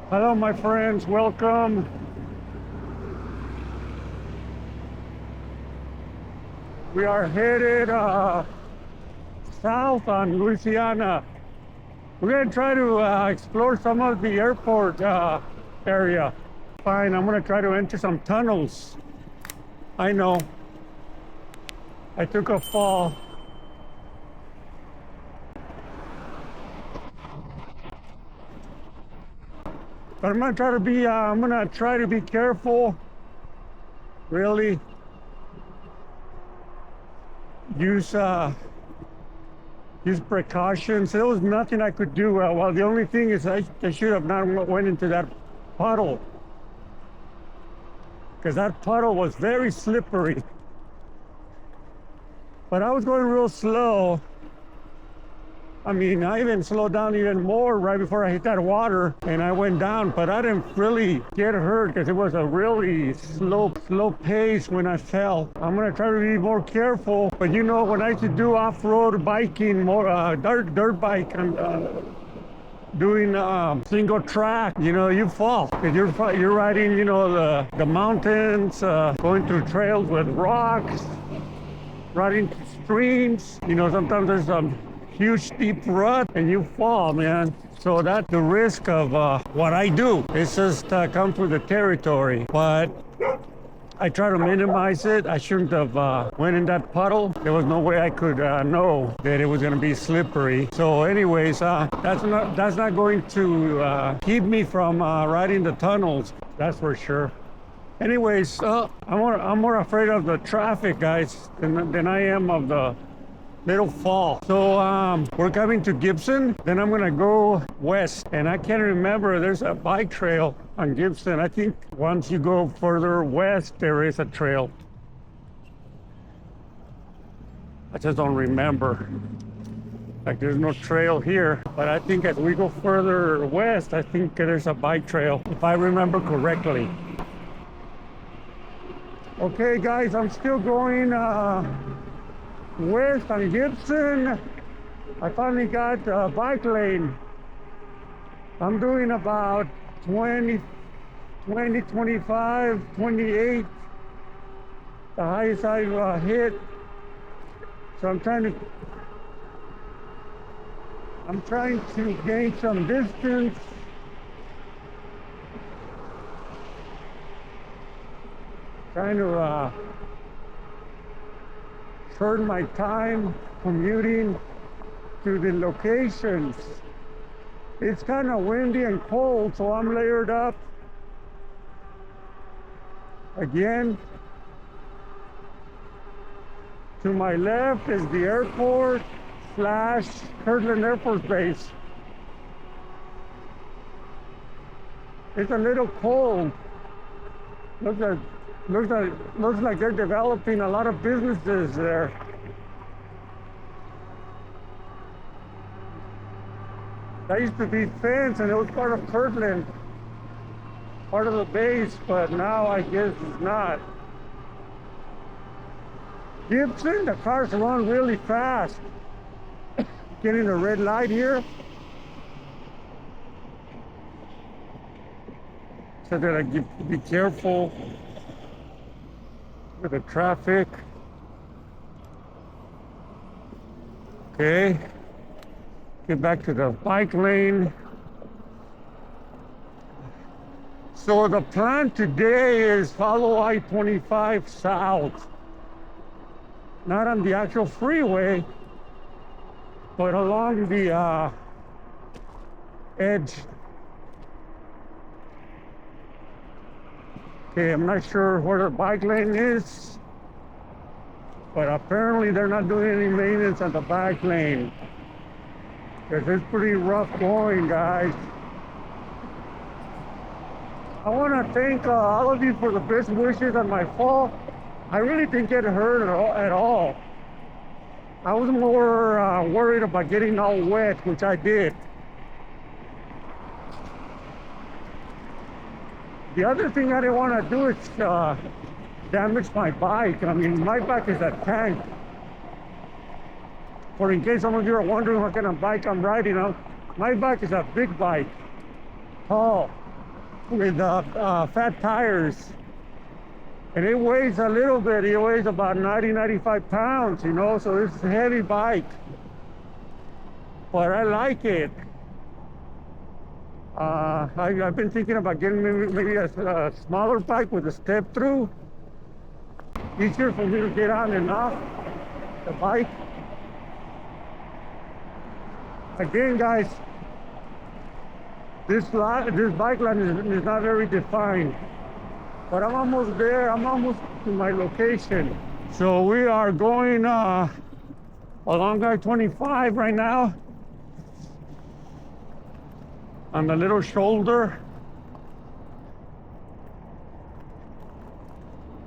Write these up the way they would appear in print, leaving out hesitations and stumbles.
Hello, my friends. Welcome. We are headed south on Louisiana. We're going to try to explore some of the airport area. Fine, I'm going to try to enter some tunnels. I know. I took a fall. But I'm gonna try to be careful. Really use precautions. There was nothing I could do. Well, the only thing is I should have not went into that puddle, because that puddle was very slippery. But I was going real slow. I mean, I even slowed down even more right before I hit that water, and I went down, but I didn't really get hurt because it was a really slow pace when I fell. I'm gonna try to be more careful, but you know, when I used to do off-road biking, more dirt bike, and doing single track, you know, you fall because you're riding, you know, the mountains, going through trails with rocks, riding streams. You know, sometimes there's some huge steep rut and you fall, man. So that's the risk of what I do. It's just come through the territory, but I try to minimize it. I shouldn't have went in that puddle. There was no way I could know that it was going to be slippery. So anyways, that's not going to keep me from riding the tunnels, that's for sure. Anyways, I'm more afraid of the traffic, guys, than I am of the little fall. So we're coming to Gibson, then I'm gonna go west, and I can't remember, there's a bike trail on Gibson. I think once you go further west there is a trail. I just don't remember. Like, there's no trail here, but I think as we go further west, I think there's a bike trail, if I remember correctly. Okay guys, I'm still going west on Gibson. I finally got a bike lane. I'm doing about 20, 25, 28, the highest I've hit. So I'm trying to gain some distance. Trying to shorten my time commuting to the locations. It's kind of windy and cold, so I'm layered up. Again, to my left is the airport / Kirtland Air Force Base. It's a little cold. Looks like they're developing a lot of businesses there. That used to be fence, and it was part of Kirtland, part of the base, but now I guess it's not. Gibson, the cars run really fast. Getting a red light here, so that I be careful with the traffic. Okay, get back to the bike lane. So the plan today is follow I-25 south, not on the actual freeway, but along the edge. Okay, I'm not sure where the bike lane is, but apparently they're not doing any maintenance on the bike lane, because it's pretty rough going, guys. I want to thank all of you for the best wishes on my fall. I really didn't get hurt at all. I was more worried about getting all wet, which I did. The other thing I didn't want to do is damage my bike. I mean, my bike is a tank. For in case some of you are wondering what kind of bike I'm riding on, my bike is a big bike, tall, with fat tires. And it weighs a little bit. It weighs about 95 pounds, you know, so it's a heavy bike. But I like it. I've been thinking about getting maybe a smaller bike with a step through. Easier for me to get on and off the bike. Again, guys, this bike line is not very defined. But I'm almost there. I'm almost to my location. So we are going along I-25 right now on the little shoulder.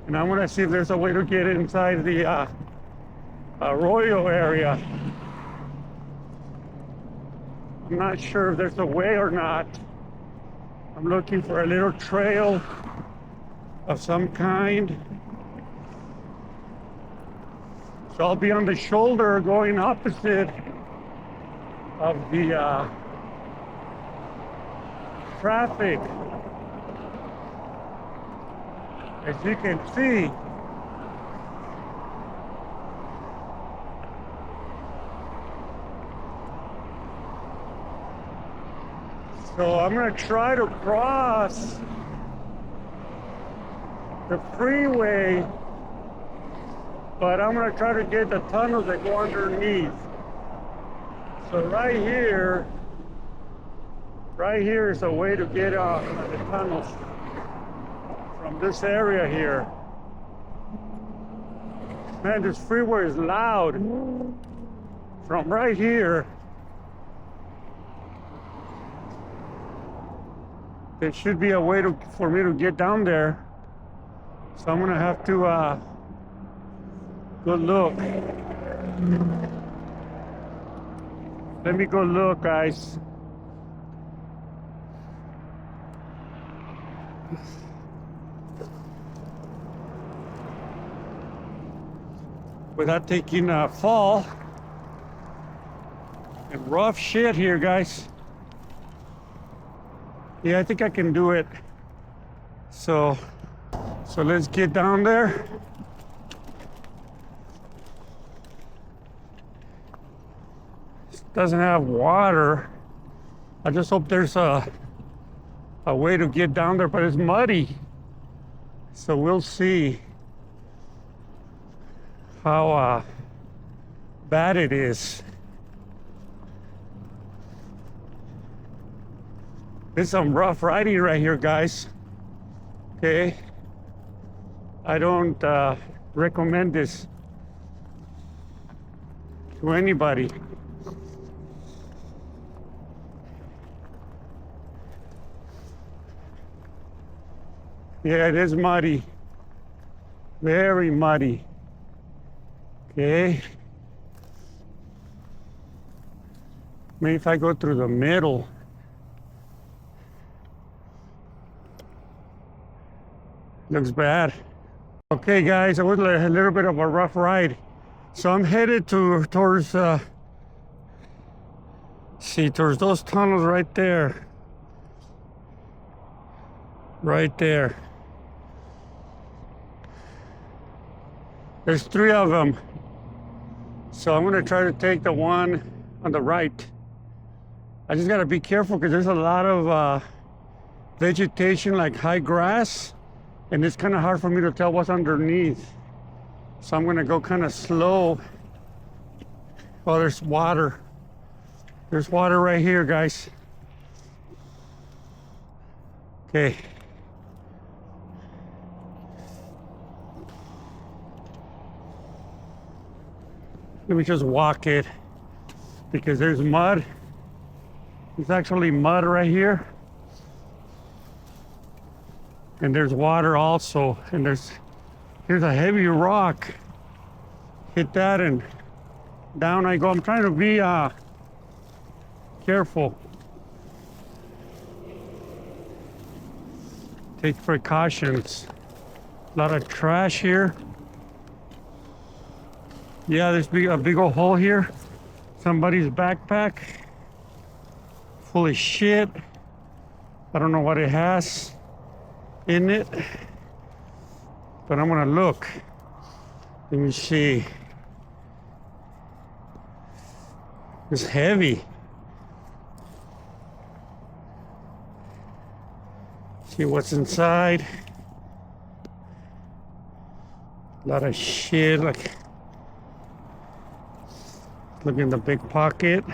And I'm gonna see if there's a way to get inside the Arroyo area. I'm not sure if there's a way or not. I'm looking for a little trail of some kind. So I'll be on the shoulder going opposite of the traffic. As you can see, so I'm gonna try to cross the freeway, but I'm gonna try to get the tunnels that go underneath. So right here is a way to get out of the tunnels from this area here. Man, this freeway is loud. From right here, there should be a way for me to get down there. So I'm gonna have to go look. Let me go look, guys. Without taking a fall. And rough shit here, guys. Yeah, I think I can do it. So let's get down there. It doesn't have water. I just hope there's a way to get down there, but it's muddy. So we'll see how bad it is. It's some rough riding right here, guys. Okay, I don't recommend this to anybody. Yeah, it is muddy, very muddy. Okay, maybe if I go through the middle. Looks bad. Okay, guys, it was a little bit of a rough ride. So I'm headed towards towards those tunnels right there. Right there. There's 3 of them. So I'm gonna try to take the one on the right. I just gotta be careful because there's a lot of vegetation, like high grass. And it's kind of hard for me to tell what's underneath. So I'm gonna go kind of slow. Oh, there's water. There's water right here, guys. Okay. Let me just walk it because there's mud. There's actually mud right here. And there's water also, and here's a heavy rock. Hit that and down I go. I'm trying to be careful. Take precautions. A lot of trash here. Yeah, there's a big old hole here. Somebody's backpack. Full of shit. I don't know what it has in it. But I'm gonna look. Let me see. It's heavy. See what's inside. A lot of shit. Like, look in the big pocket.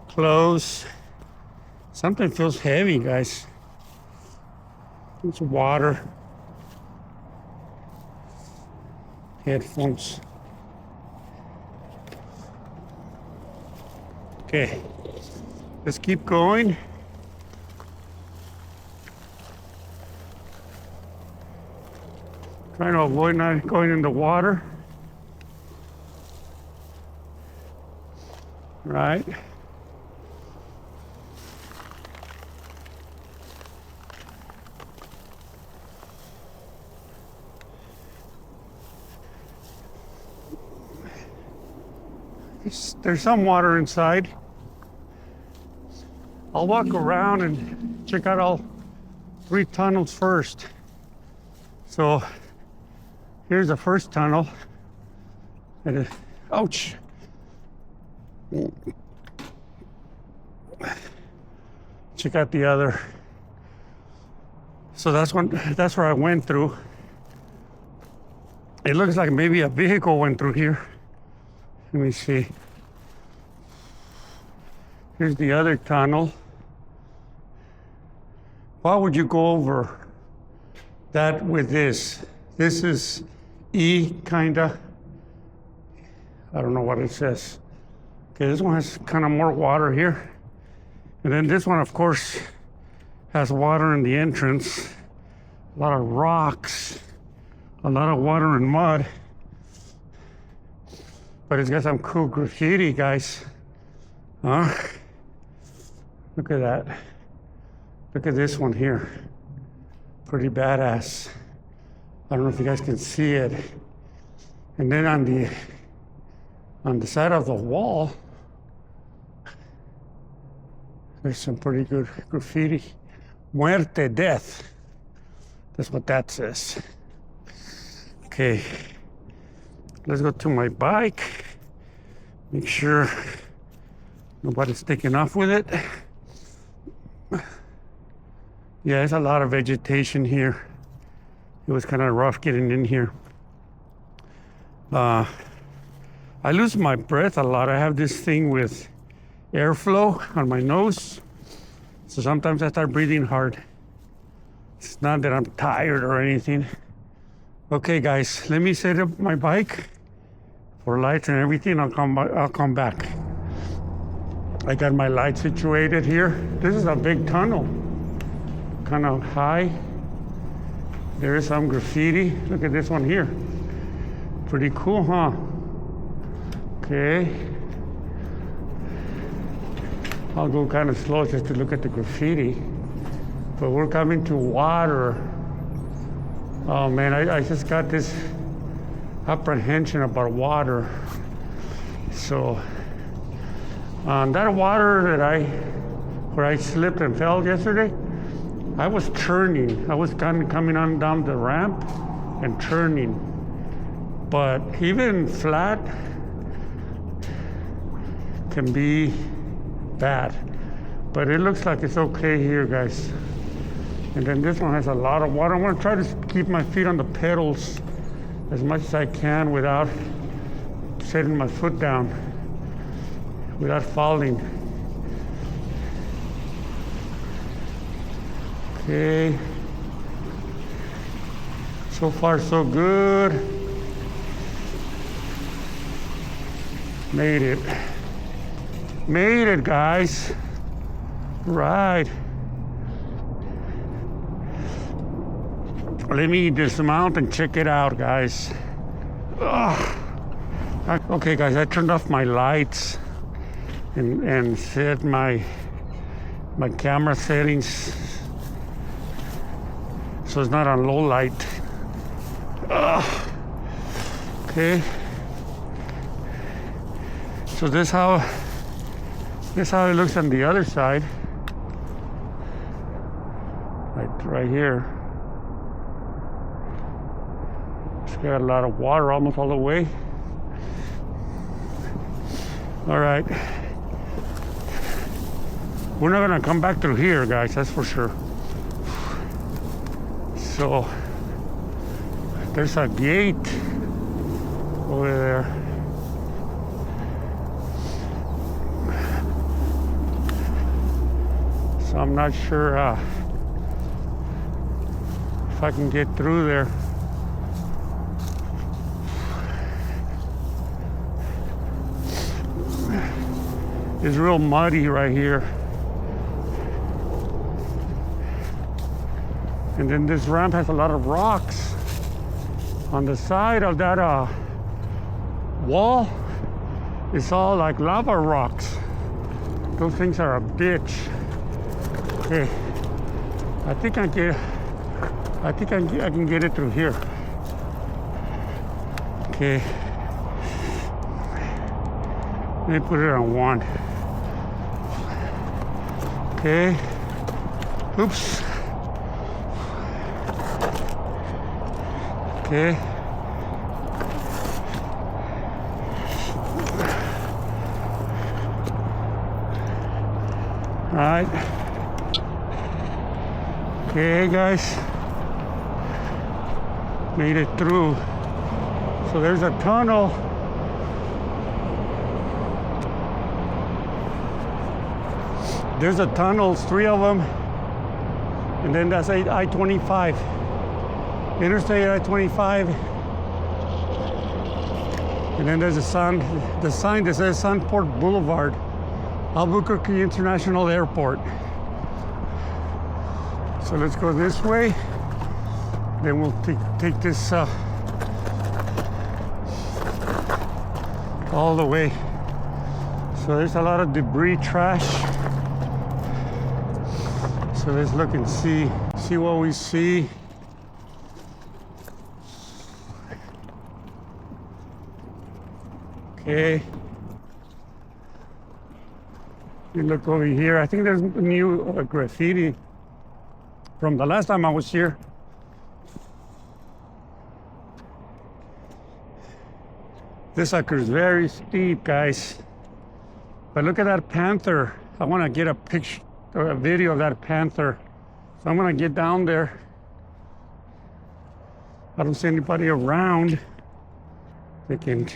Clothes. Something feels heavy, guys. It's water. Headphones. Okay, let's keep going. Trying to avoid not going in the water. Right. There's some water inside. I'll walk around and check out all 3 tunnels first. So here's the first tunnel. And ouch. Check out the other. So that's where I went through. It looks like maybe a vehicle went through here. Let me see. Here's the other tunnel. Why would you go over that with this? This is E, kinda. I don't know what it says. Okay, this one has kind of more water here. And then this one, of course, has water in the entrance. A lot of rocks. A lot of water and mud. But it's got some cool graffiti, guys. Huh? Look at that. Look at this one here. Pretty badass. I don't know if you guys can see it. And then on the side of the wall, there's some pretty good graffiti. Muerte, death. That's what that says. Okay. Let's go to my bike. Make sure nobody's taking off with it. Yeah, there's a lot of vegetation here. It was kind of rough getting in here. I lose my breath a lot. I have this thing with airflow on my nose. So sometimes I start breathing hard. It's not that I'm tired or anything. Okay, guys, let me set up my bike for lights and everything. I'll come back. I got my light situated here. This is a big tunnel, kind of high. There is some graffiti. Look at this one here. Pretty cool, huh? Okay. I'll go kind of slow just to look at the graffiti. But we're coming to water. Oh man, I just got this apprehension about water. So that water where I slipped and fell yesterday, I was turning. I was kind of coming on down the ramp and turning. But even flat can be bad. But it looks like it's okay here, guys. And then this one has a lot of water. I'm gonna try to keep my feet on the pedals as much as I can without setting my foot down, without falling. Okay. So far, so good. Made it. Made it, guys. Right. Let me dismount and check it out, guys. Ugh. Okay, guys, I turned off my lights. and set my camera settings so it's not on low light. Okay. So this how it looks on the other side. Right here. It's got a lot of water almost all the way. All right. We're not gonna come back through here, guys, that's for sure. So there's a gate over there. So I'm not sure if I can get through there. It's real muddy right here. And then this ramp has a lot of rocks. On the side of that wall, it's all like lava rocks. Those things are a bitch. Okay, I think I can get it through here. Okay, let me put it on 1. Okay, oops. Okay. All right. Okay, guys. Made it through. So there's a tunnel. There's a tunnels, 3 of them. And then that's I-25. Interstate I-25, and then there's the sign that says Sunport Boulevard, Albuquerque International Airport. So let's go this way, then we'll take this all the way. So there's a lot of debris, trash. So let's look and see what we see. Okay. You look over here. I think there's new graffiti from the last time I was here. This sucker is very steep, guys. But look at that panther. I want to get a picture or a video of that panther. So I'm going to get down there. I don't see anybody around that can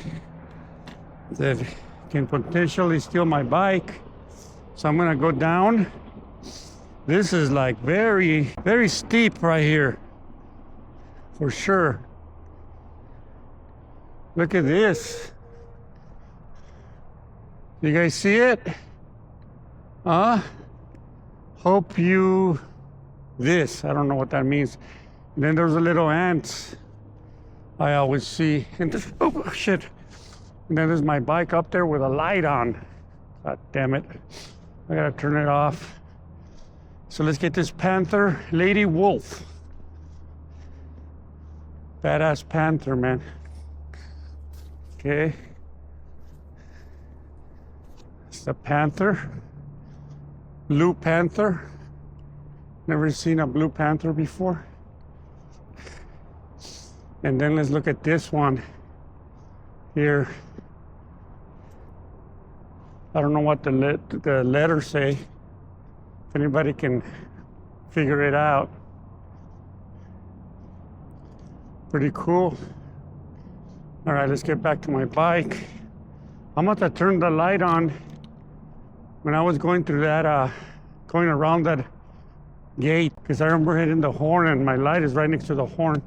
potentially steal my bike. So I'm gonna go down. This is like very, very steep right here. For sure. Look at this. You guys see it? Hope you this. I don't know what that means. And then there's a little ants I always see. And this, oh shit. And then there's my bike up there with a light on. God damn it. I gotta turn it off. So let's get this panther, lady wolf. Badass panther, man. Okay. It's the panther. Blue panther. Never seen a blue panther before. And then let's look at this one here. I don't know what the letters say. If anybody can figure it out. Pretty cool. All right, let's get back to my bike. I'm about to turn the light on. When I was going through that, going around that gate, because I remember hitting the horn and my light is right next to the horn.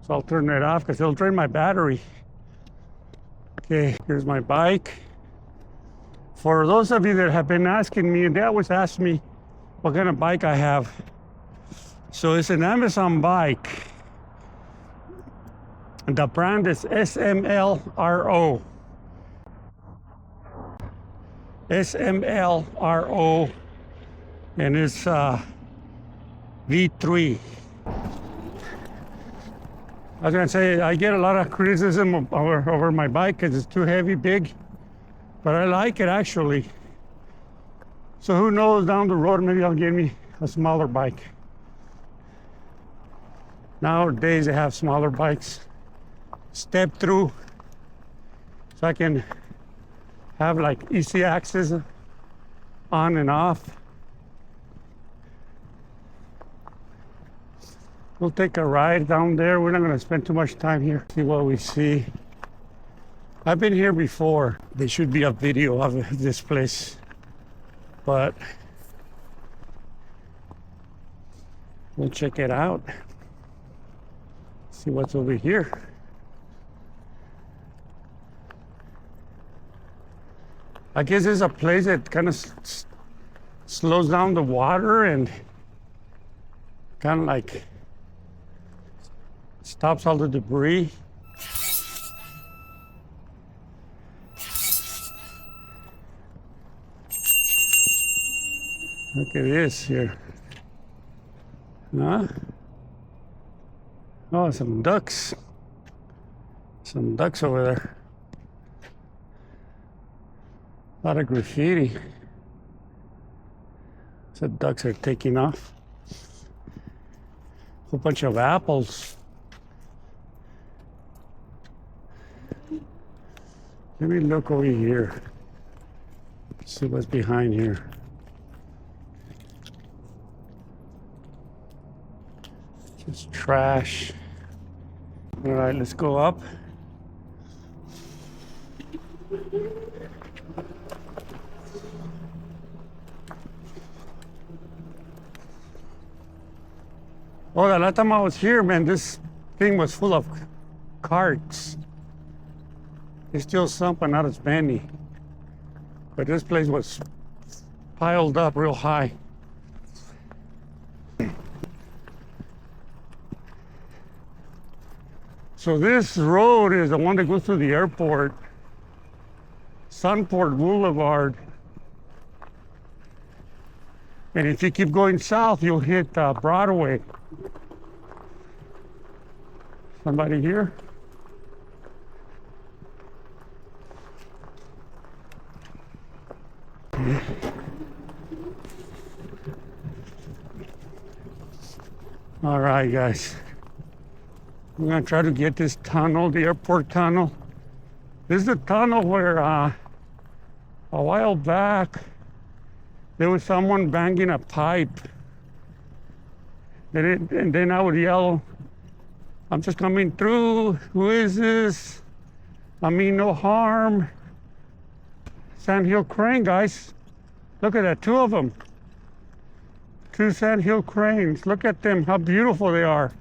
So I'll turn it off because it'll drain my battery. Okay, here's my bike. For those of you that have been asking me, and they always ask me what kind of bike I have. So it's an Amazon bike. The brand is SMLRO. SMLRO, and it's V3. I was gonna say, I get a lot of criticism over my bike because it's too heavy, big, but I like it actually. So who knows, down the road, maybe I'll get me a smaller bike. Nowadays they have smaller bikes, step through, so I can have like easy access on and off. We'll take a ride down there. We're not going to spend too much time here. See what we see. I've been here before. There should be a video of this place, but we'll check it out. See what's over here. I guess it's a place that kind of slows down the water and kind of like stops all the debris. Look at this here. Huh? Oh, some ducks. Some ducks over there. A lot of graffiti. So ducks are taking off. A whole bunch of apples. Let me look over here. See what's behind here. Just trash. All right, let's go up. Oh, the last time I was here, man, this thing was full of carts. There's still some, but not as many. But this place was piled up real high. So this road is the one that goes to the airport, Sunport Boulevard. And if you keep going south, you'll hit Broadway. Somebody here? All right, guys. We're gonna try to get this tunnel, the airport tunnel. This is the tunnel where a while back there was someone banging a pipe. And then I would yell, "I'm just coming through. Who is this? I mean no harm." Sandhill crane, guys. Look at that, two of them. Two sandhill cranes. Look at them, how beautiful they are.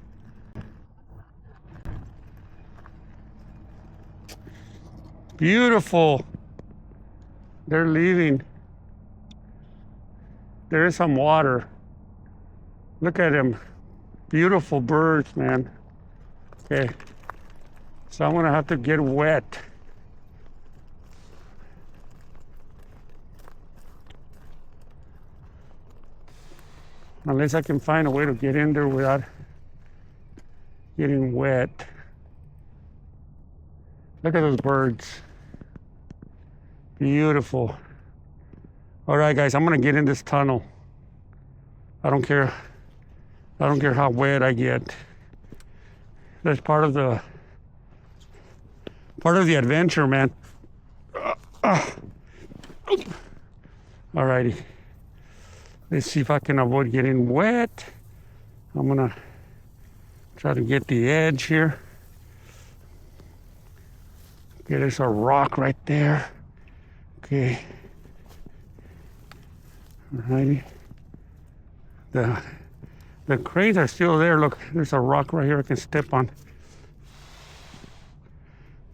Beautiful. They're leaving. There is some water. Look at them. Beautiful birds, man. Okay. So I'm gonna have to get wet. Unless I can find a way to get in there without getting wet. Look at those birds. Beautiful. All right, guys, I'm gonna get in this tunnel. I don't care how wet I get. That's part of the adventure, man. All righty. Let's see if I can avoid getting wet. I'm gonna try to get the edge here. Okay, there's a rock right there. Okay. Alrighty. The cranes are still there. Look, there's a rock right here I can step on.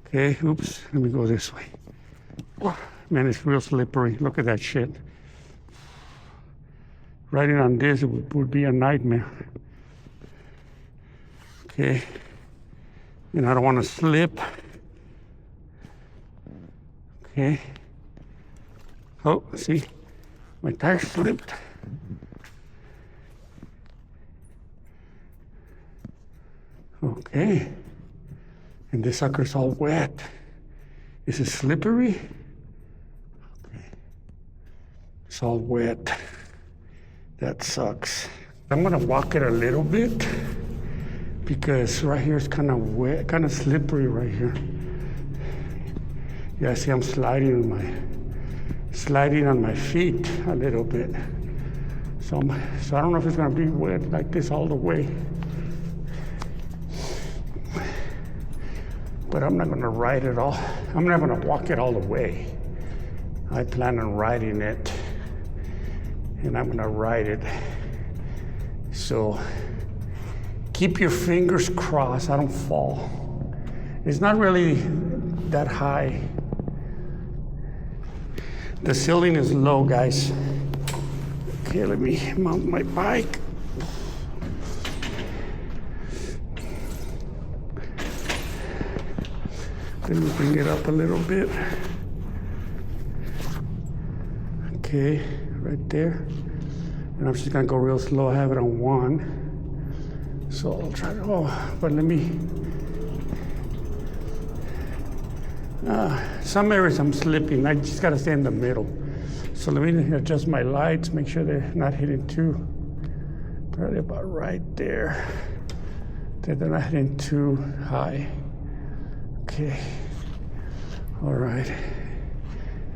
Okay, oops, let me go this way. Man, it's real slippery. Look at that shit. Riding on this would be a nightmare. Okay. And I don't want to slip. Okay. Oh, see, my tire slipped. Okay, and this sucker's all wet. Is it slippery? Okay, it's all wet. That sucks. I'm gonna walk it a little bit because right here is kind of wet, kind of slippery right here. Yeah, see, I'm sliding on my feet a little bit. So I don't know if it's gonna be wet like this all the way. But I'm not gonna ride it all. I'm not gonna walk it all the way. I plan on riding it, and I'm gonna ride it. So keep your fingers crossed I don't fall. It's not really that high. The ceiling is low, guys. Okay, let me mount my bike. Let me bring it up a little bit. Okay, right there. And I'm just gonna go real slow. I have it on 1. So I'll try to, but let me, some areas I'm slipping. I just gotta stay in the middle. So let me adjust my lights, make sure they're not hitting too, probably about right there. That they're not hitting too high. Okay, all right.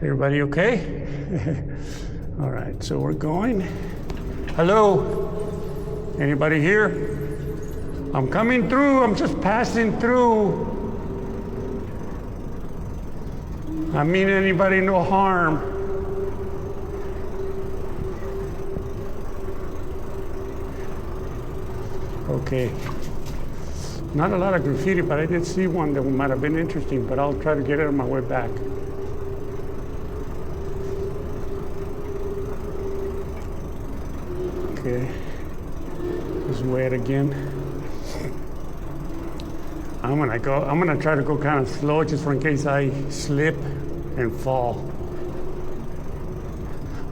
Everybody okay? All right, so we're going. Hello, anybody here? I'm coming through, I'm just passing through. I mean anybody no harm. Okay. Not a lot of graffiti, but I did see one that might have been interesting, but I'll try to get it on my way back. Okay. It's wet again. I'm gonna try to go kind of slow just for in case I slip and fall.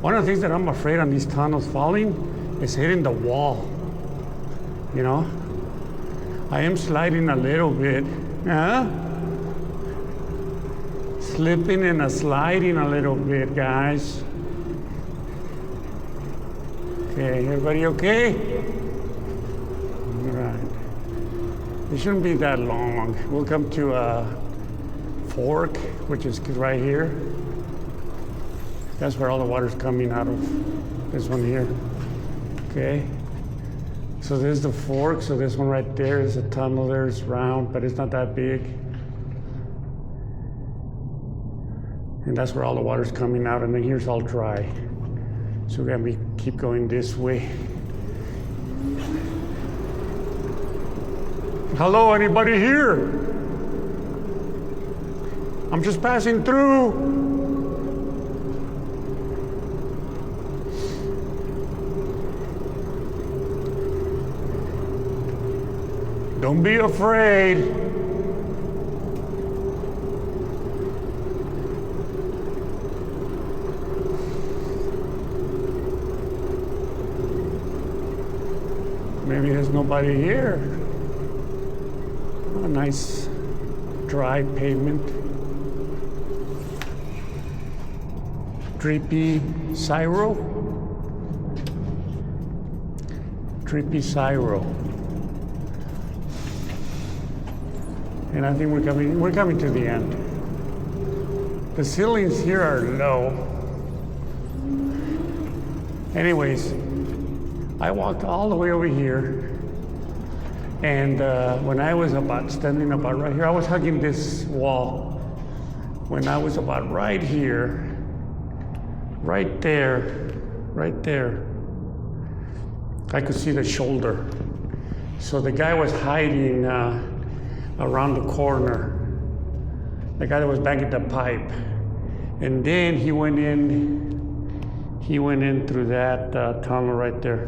One of the things that I'm afraid on these tunnels falling is hitting the wall. You know? I am sliding a little bit. Slipping and sliding a little bit, guys. Okay, everybody okay? All right. It shouldn't be that long. We'll come to a fork, which is right here. That's where all the water's coming out of. This one here. Okay. So there's the fork, so this one right there is a tunnel there, it's round, but it's not that big. And that's where all the water's coming out, and then here's all dry. So we're gonna keep going this way. Hello, anybody here? I'm just passing through. Don't be afraid. Maybe there's nobody here. A nice dry pavement. Drippy Syro. Drippy Syro. And I think we're coming to the end. The ceilings here are low. Anyways, I walked all the way over here, and when I was standing about right here, I was hugging this wall. When I was about right here, right there, I could see the shoulder. So the guy was hiding around the corner, the guy that was banging the pipe. And then he went in through that tunnel right there.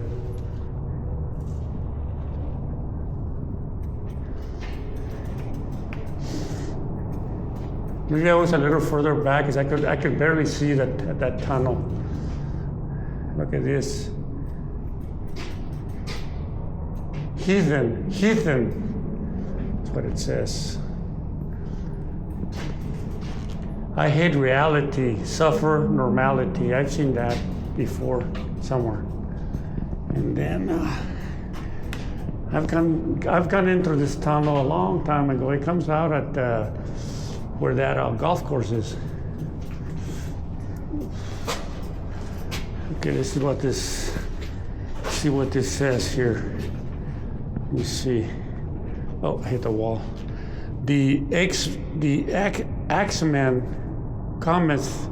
Maybe I was a little further back because I could barely see that tunnel. Look at this. Heathen. That's what it says. I hate reality, suffer normality. I've seen that before somewhere. And then I've gone into this tunnel a long time ago. It comes out at where that golf course is. Okay, let's see what this says here. Let me see. Oh, I hit the wall. The Axeman Cometh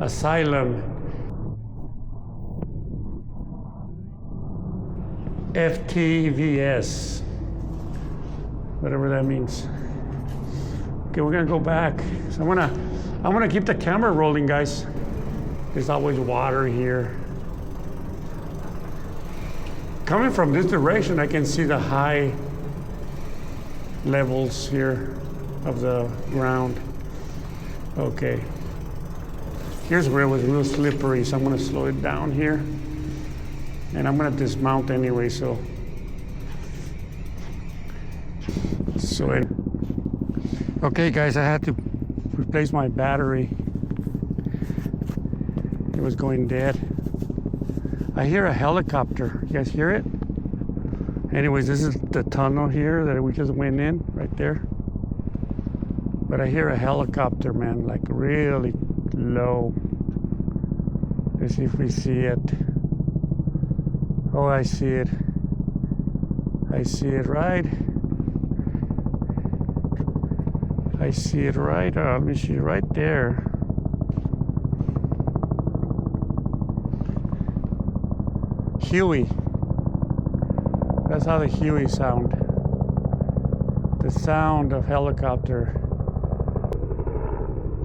Asylum FTVS, whatever that means. Okay, we're gonna go back. So I'm gonna keep the camera rolling, guys. There's always water here. Coming from this direction, I can see the high levels here of the ground. Okay. Here's where it was real slippery, so I'm gonna slow it down here. And I'm gonna dismount anyway, so okay guys, I had to replace my battery. It was going dead. I hear a helicopter. You guys hear it? Anyways, this is the tunnel here that we just went in, right there. But I hear a helicopter, man, like really low. Let's see if we see it. Oh, I see it. I see it right. I see it right. Let me see, right there. Huey. That's how the Huey sound. The sound of helicopter.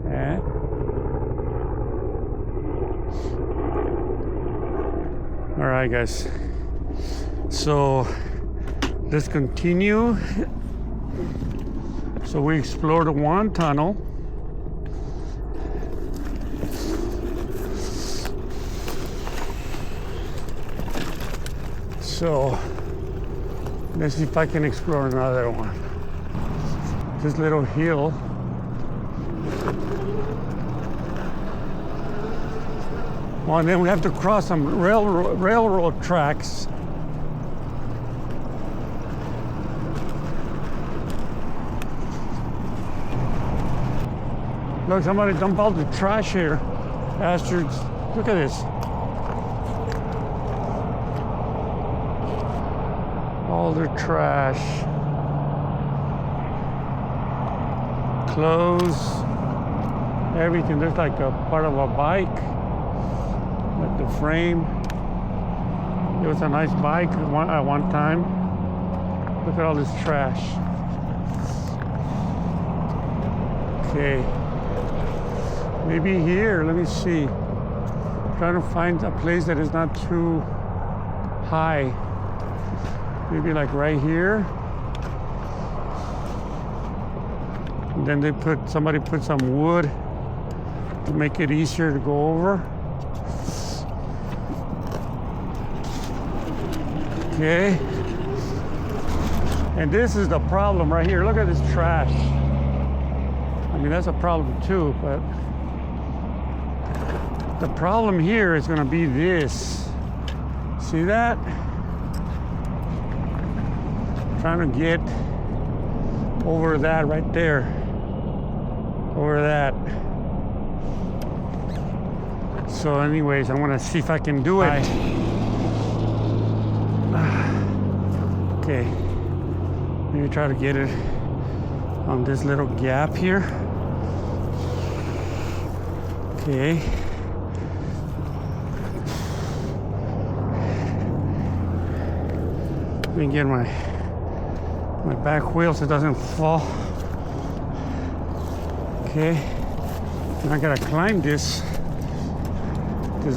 Eh? All right, guys. So let's continue. So we explored one tunnel. So let's see if I can explore another one. This little hill. Oh, and then we have to cross some railroad tracks. Look, somebody dumped all the trash here. Bastards. Look at this. All their trash. Clothes. Everything. There's like a part of a bike. Like the frame. It was a nice bike at one time. Look at all this trash. Okay. Maybe here, let me see. Trying to find a place that is not too high. Maybe like right here. And then somebody put some wood to make it easier to go over. Okay. And this is the problem right here. Look at this trash. I mean, that's a problem too, but the problem here is going to be this. See that? Trying to get over that right there. Over that. So anyways, I want to see if I can do it. Okay. Maybe try to get it on this little gap here. Okay. Let me get my back wheel so it doesn't fall. Okay. And I gotta climb this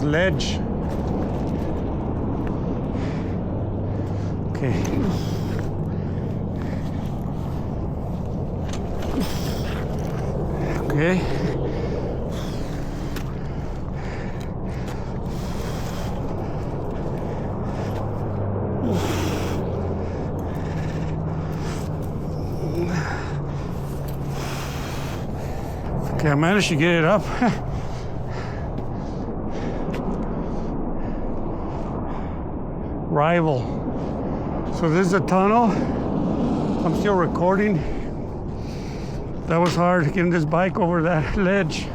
ledge. Okay. Okay. Okay. Okay, I managed to get it up. Rival. So this is a tunnel. I'm still recording. That was hard getting this bike over that ledge.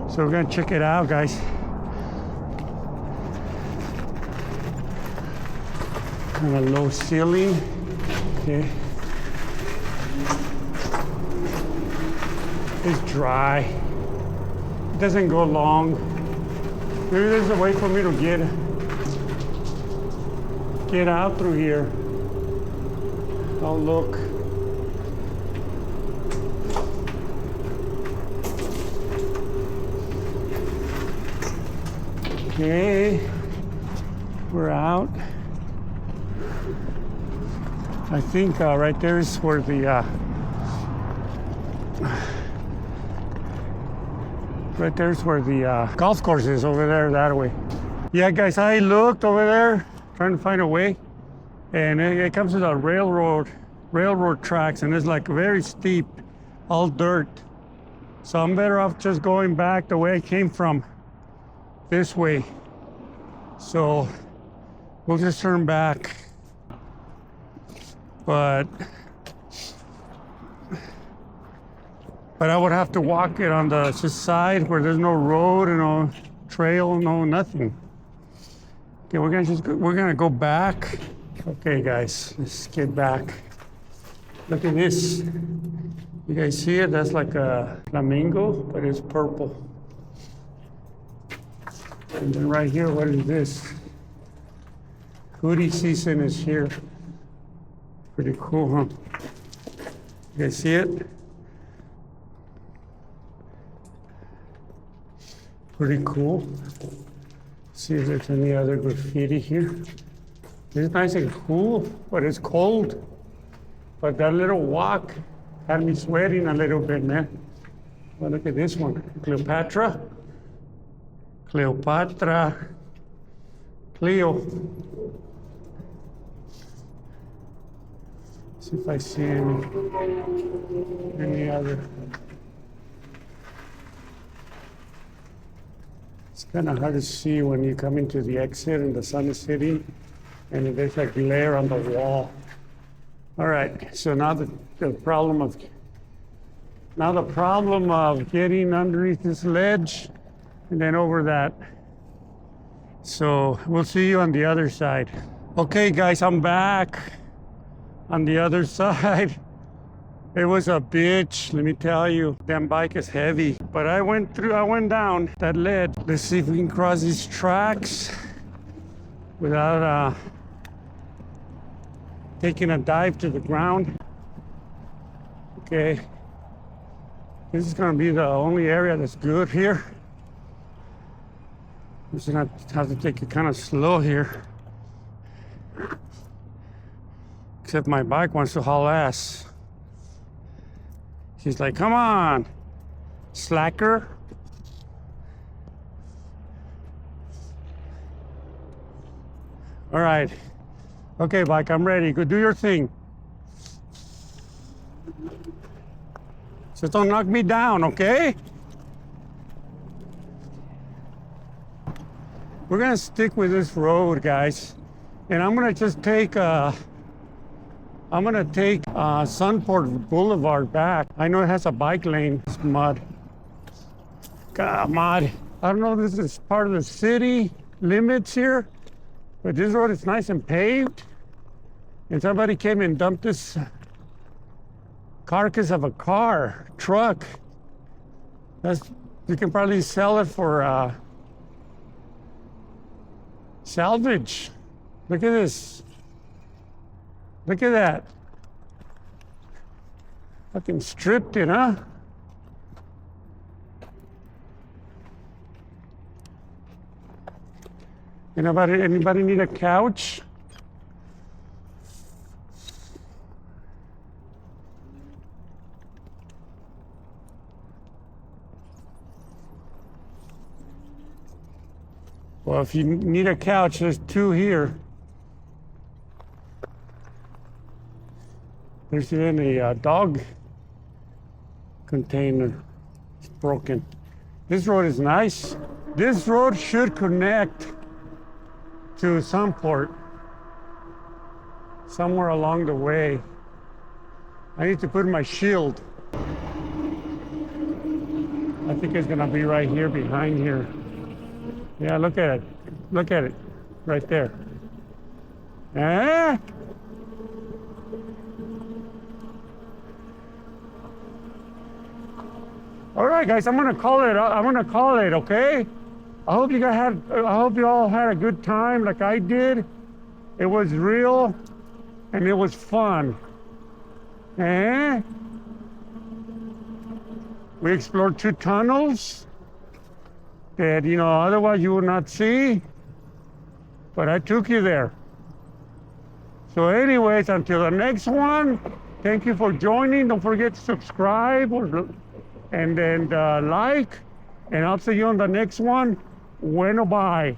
So we're gonna check it out, guys. Kind of low ceiling. Okay. It's dry. It doesn't go long. Maybe there's a way for me to get out through here. I'll look. Okay, we're out. I think right there is where the golf course is, over there that way. Yeah, guys, I looked over there trying to find a way, and it comes to the railroad tracks, and it's like very steep, all dirt. So I'm better off just going back the way I came from, this way. So we'll just turn back. But I would have to walk it on the side where there's no road and no trail, no nothing. Okay, we're gonna go back. Okay, guys, let's get back. Look at this. You guys see it? That's like a flamingo, but it's purple. And then right here, what is this? Hoodie season is here. Pretty cool, huh? You guys see it? Pretty cool. See if there's any other graffiti here. It's nice and cool, but it's cold. But that little walk had me sweating a little bit, man. Well, look at this one. Cleopatra. Cleo. See if I see any other. It's kind of hard to see when you come into the exit and the sun is hitting, and there's like glare on the wall. All right, so now the problem of getting underneath this ledge and then over that. So we'll see you on the other side. Okay, guys, I'm back on the other side. It was a bitch, let me tell you. Damn bike is heavy. But I went down that ledge. Let's see if we can cross these tracks without taking a dive to the ground. Okay. This is gonna be the only area that's good here. I'm just gonna have to take it kind of slow here. Except my bike wants to haul ass. She's like, come on, slacker. All right. Okay, bike, I'm ready. Go do your thing. Just don't knock me down, okay? We're gonna stick with this road, guys. And I'm gonna just take Sunport Boulevard back. I know it has a bike lane. It's mud. God, mud. I don't know if this is part of the city limits here, but this road is nice and paved. And somebody came and dumped this carcass of a truck. You can probably sell it for salvage. Look at this. Look at that. Fucking stripped it, huh? Anybody need a couch? Well, if you need a couch, there's two here. There's even a dog container. It's broken. This road is nice. This road should connect to some port somewhere along the way. I need to put my shield. I think it's gonna be right here behind here. Yeah, look at it. Look at it. Right there. Eh? All right, guys, I'm gonna call it, okay? I hope you all had a good time like I did. It was real and it was fun. Eh? We explored 2 tunnels that, otherwise you would not see, but I took you there. So anyways, until the next one, thank you for joining. Don't forget to subscribe and then like, and I'll see you on the next one. Bueno, bye.